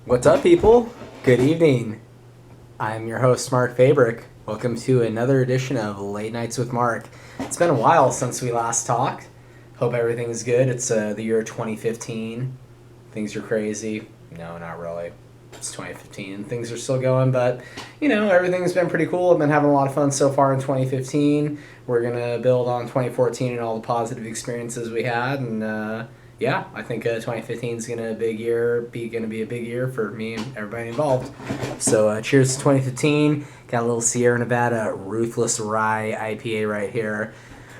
What's up, people? Good evening. I'm your host, Mark Fabric. Welcome to another edition of Late Nights with Mark. It's been a while since we last talked. Hope everything's good. It's the year 2015. Things are crazy. No, not really. It's 2015. Things are still going, but, everything's been pretty cool. I've been having a lot of fun so far in 2015. We're going to build on 2014 and all the positive experiences we had, and, I think 2015 is going to be a big year for me and everybody involved. So cheers to 2015. Got a little Sierra Nevada Ruthless Rye IPA right here.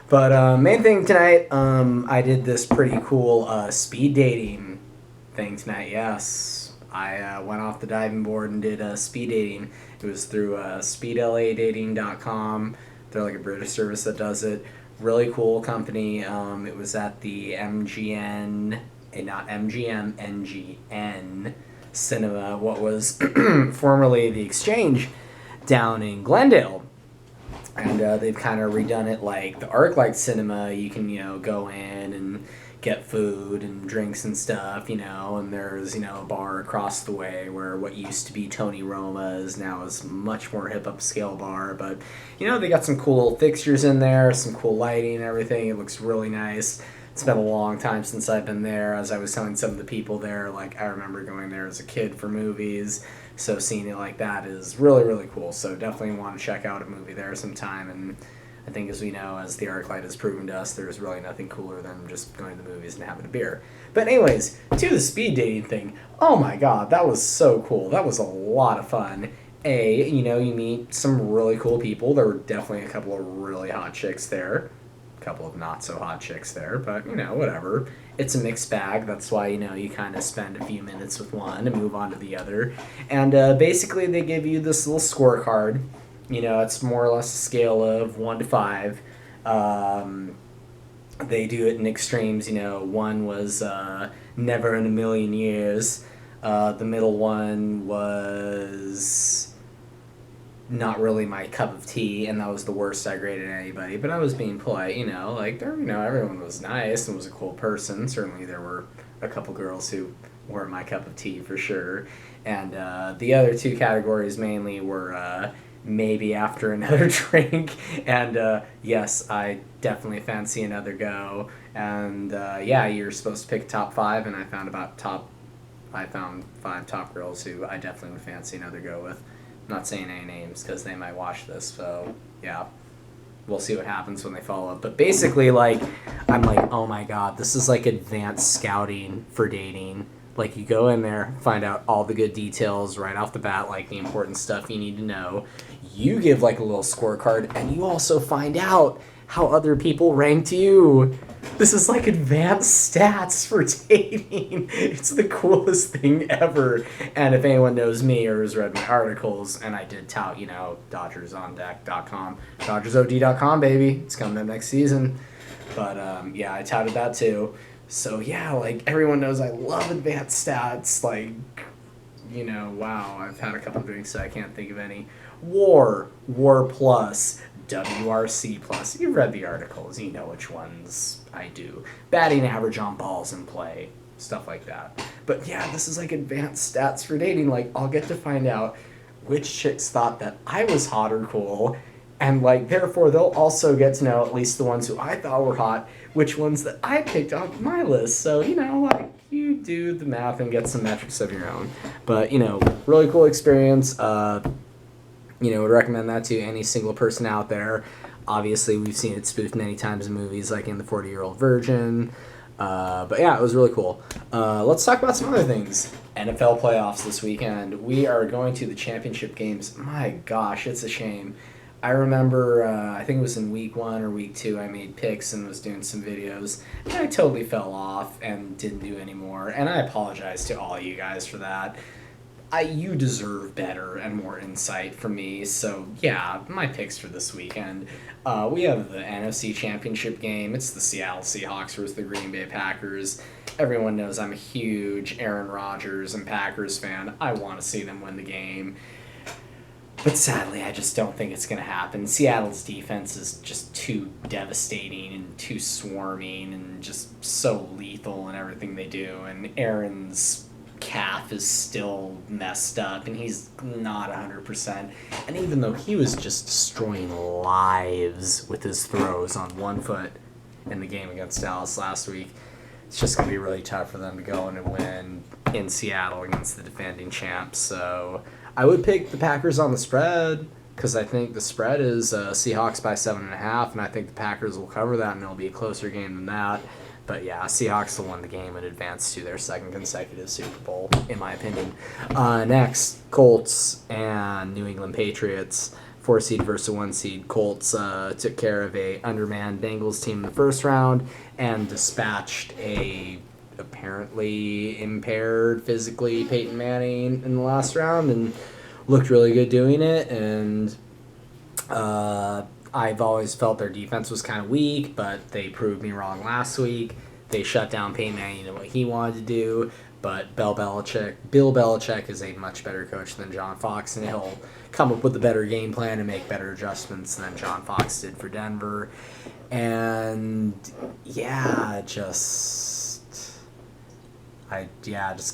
But main thing tonight, I did this pretty cool speed dating thing tonight. Yes, I went off the diving board and did speed dating. It was through speedladating.com. They're like a British service that does it. Really cool company. It was at the MGM Cinema, what was formerly the Exchange down in Glendale. And they've kind of redone it like the ArcLight Cinema. You can, go in and get food and drinks and stuff, and there's, a bar across the way where what used to be Tony Roma's now is much more hip upscale bar, but, they got some cool little fixtures in there, some cool lighting and everything. It looks really nice. It's been a long time since I've been there. As I was telling some of the people there, I remember going there as a kid for movies, so seeing it like that is really, really cool. So definitely want to check out a movie there sometime, and I think, as we know, as the ArcLight has proven to us, there's really nothing cooler than just going to the movies and having a beer. But anyways, to the speed dating thing, oh my god, that was so cool. That was a lot of fun. You meet some really cool people. There were definitely a couple of really hot chicks there. A couple of not so hot chicks there, but, whatever. It's a mixed bag. That's why, you kind of spend a few minutes with one and move on to the other. And basically they give you this little scorecard. It's more or less a scale of 1 to 5. They do it in extremes. 1 was never in a million years. The middle one was not really my cup of tea, and that was the worst I graded anybody. But I was being polite, everyone was nice and was a cool person. Certainly there were a couple girls who weren't my cup of tea for sure. And the other 2 categories mainly were maybe after another drink, and yes, I definitely fancy another go. And you're supposed to pick top 5, and I found 5 top girls who I definitely would fancy another go with. I'm not saying any names because they might watch this, so yeah, we'll see what happens when they follow up. But basically, I'm like, oh my god, this is like advanced scouting for dating. You go in there, find out all the good details right off the bat, the important stuff you need to know. You give, a little scorecard, and you also find out how other people ranked you. This is, advanced stats for dating. It's the coolest thing ever. And if anyone knows me or has read my articles, and I did tout, DodgersOnDeck.com, DodgersOD.com, baby. It's coming up next season. But, I touted that, too. So, everyone knows I love advanced stats. Wow, I've had a couple drinks, so I can't think of any. War plus, WRC plus. You've read the articles. You know which ones I do. Batting average on balls in play. Stuff like that. But, this is, advanced stats for dating. I'll get to find out which chicks thought that I was hot or cool. And, therefore, they'll also get to know, at least the ones who I thought were hot, which ones that I picked off my list. So, you do the math and get some metrics of your own. But, really cool experience. Would recommend that to any single person out there. Obviously, we've seen it spoofed many times in movies, like in The 40-Year-Old Virgin. But, it was really cool. Let's talk about some other things. NFL playoffs this weekend. We are going to the championship games. My gosh, it's a shame. I remember, I think it was in week 1 or week 2, I made picks and was doing some videos, and I totally fell off and didn't do any more, and I apologize to all you guys for that. You deserve better and more insight from me, so yeah, my picks for this weekend. We have the NFC Championship game. It's the Seattle Seahawks versus the Green Bay Packers. Everyone knows I'm a huge Aaron Rodgers and Packers fan. I want to see them win the game. But sadly, I just don't think it's going to happen. Seattle's defense is just too devastating and too swarming and just so lethal in everything they do. And Aaron's calf is still messed up, and he's not 100%. And even though he was just destroying lives with his throws on one foot in the game against Dallas last week, it's just going to be really tough for them to go in and win in Seattle against the defending champs. So I would pick the Packers on the spread because I think the spread is Seahawks by 7.5, and I think the Packers will cover that, and it'll be a closer game than that. But yeah, Seahawks will win the game and advance to their second consecutive Super Bowl, in my opinion. Next, Colts and New England Patriots. 4 seed versus 1 seed. Colts took care of a undermanned Bengals team in the first round and dispatched a apparently impaired physically Peyton Manning in the last round and looked really good doing it. And I've always felt their defense was kind of weak, but they proved me wrong last week. They shut down Peyton Manning and what he wanted to do, but Bill Belichick is a much better coach than John Fox, and he'll come up with a better game plan and make better adjustments than John Fox did for Denver. And I just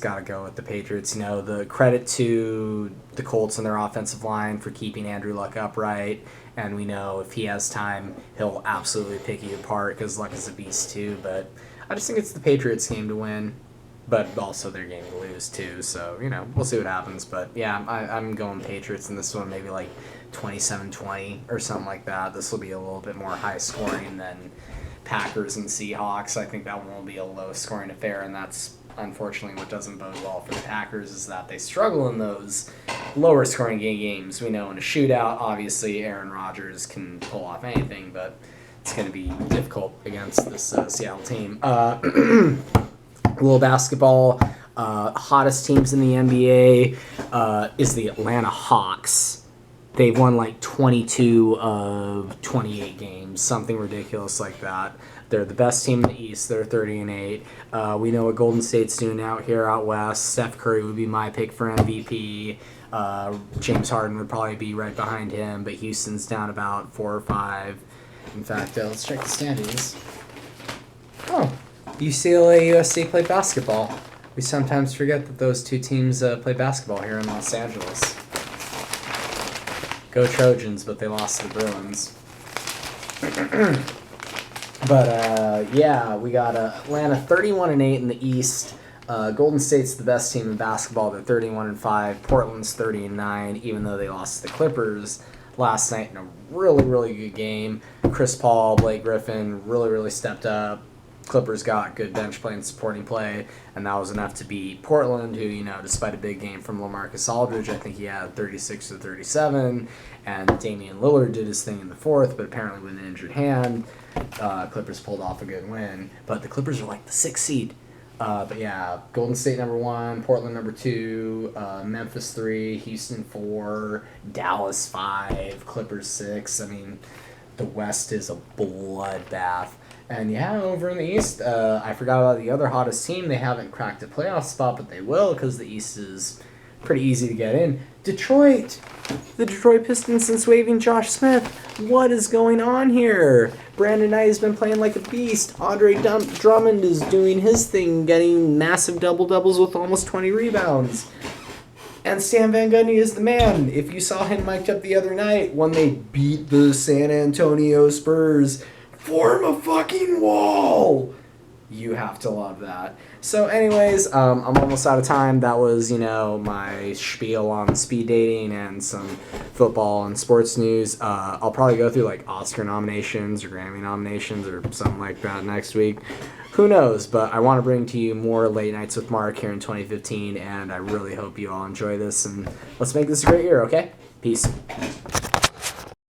got to go with the Patriots. You know, the credit to the Colts and their offensive line for keeping Andrew Luck upright. And we know if he has time, he'll absolutely pick you apart because Luck is a beast too. But I just think it's the Patriots' game to win, but also their game to lose too. So, you know, we'll see what happens. But yeah, I'm going Patriots in this one, maybe like 27-20 or something like that. This will be a little bit more high scoring than Packers and Seahawks. I think that one will be a low scoring affair, and that's unfortunately what doesn't bode well for the Packers is that they struggle in those lower scoring games. We know in a shootout, obviously Aaron Rodgers can pull off anything, but it's going to be difficult against this Seattle team. A little basketball. Hottest teams in the NBA is the Atlanta Hawks. They've won like 22 of 28 games, something ridiculous like that. They're the best team in the East. They're 30-8. We know what Golden State's doing out west. Steph Curry would be my pick for MVP. James Harden would probably be right behind him, but Houston's down about 4 or 5. In fact, let's check the standings. Oh, UCLA, USC play basketball. We sometimes forget that those two teams play basketball here in Los Angeles. Go Trojans, but they lost to the Bruins. But, we got Atlanta 31-8 in the East. Golden State's the best team in basketball. They're 31-5. Portland's 30-9, even though they lost to the Clippers last night in a really, really good game. Chris Paul, Blake Griffin really, really stepped up. Clippers got good bench play and supporting play, and that was enough to beat Portland, who, you know, despite a big game from LaMarcus Aldridge, I think he had 36-37, and Damian Lillard did his thing in the fourth, but apparently with an injured hand, Clippers pulled off a good win. But the Clippers are like the 6th seed. Golden State number 1, Portland number 2, Memphis 3, Houston 4, Dallas 5, Clippers 6. I mean, the West is a bloodbath. And over in the East, I forgot about the other hottest team. They haven't cracked a playoff spot, but they will because the East is pretty easy to get in. Detroit! The Detroit Pistons since waiving Josh Smith. What is going on here? Brandon Knight has been playing like a beast. Andre Drummond is doing his thing, getting massive double-doubles with almost 20 rebounds. And Stan Van Gundy is the man. If you saw him mic'd up the other night when they beat the San Antonio Spurs, form a fucking wall. You have to love that. So anyways, I'm almost out of time. That was, my spiel on speed dating and some football and sports news. I'll probably go through like Oscar nominations or Grammy nominations or something like that next week. Who knows? But I want to bring to you more Late Nights with Mark here in 2015, and I really hope you all enjoy this, and let's make this a great year, okay? Peace.